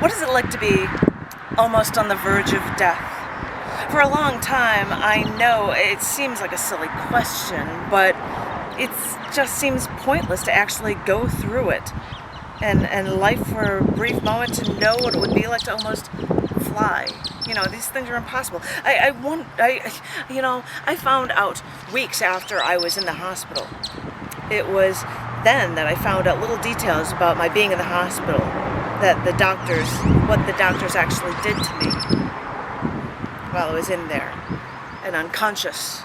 What is it like to be almost on the verge of death? For a long time, I know it seems like a silly question, but it just seems pointless to actually go through it. And life for a brief moment to know what it would be like to almost fly. These things are impossible. I found out weeks after I was in the hospital. It was then that I found out little details about my being in the hospital, what the doctors actually did to me while I was in there and unconscious.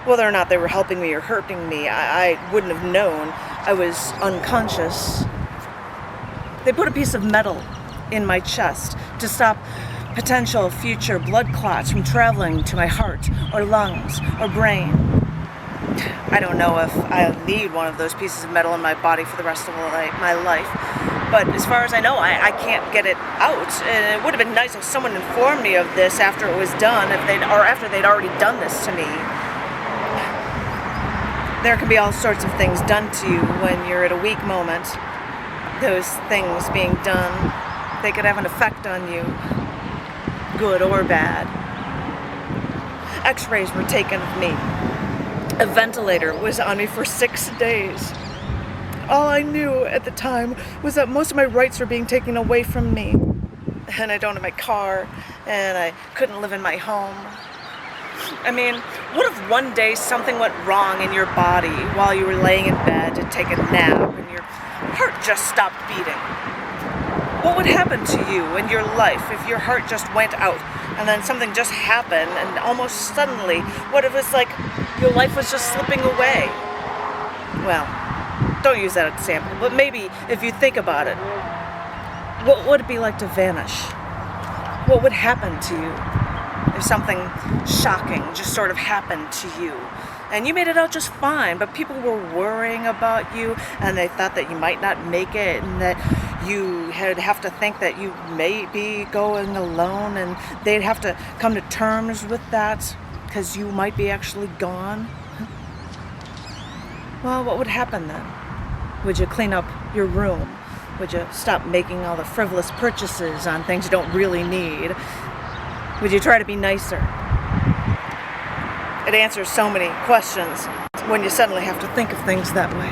Whether or not they were helping me or hurting me, I wouldn't have known. I was unconscious. They put a piece of metal in my chest to stop potential future blood clots from traveling to my heart or lungs or brain. I don't know if I'll need one of those pieces of metal in my body for the rest of my life, but as far as I know, I can't get it out. And it would have been nice if someone informed me of this after it was done, after they'd already done this to me. There can be all sorts of things done to you when you're at a weak moment. Those things being done, they could have an effect on you, good or bad. X-rays were taken of me. A ventilator was on me for 6 days. All I knew at the time was that most of my rights were being taken away from me. And I don't have my car, and I couldn't live in my home. I mean, what if one day something went wrong in your body while you were laying in bed to take a nap and your heart just stopped beating? What would happen to you in your life if your heart just went out and then something just happened and almost suddenly, what if it's like your life was just slipping away? Well, don't use that example, but maybe if you think about it, what would it be like to vanish? What would happen to you if something shocking just sort of happened to you? And you made it out just fine, but people were worrying about you, and they thought that you might not make it, and that you would have to think that you may be going alone, and they'd have to come to terms with that, because you might be actually gone. Well, what would happen then? Would you clean up your room? Would you stop making all the frivolous purchases on things you don't really need? Would you try to be nicer? It answers so many questions when you suddenly have to think of things that way.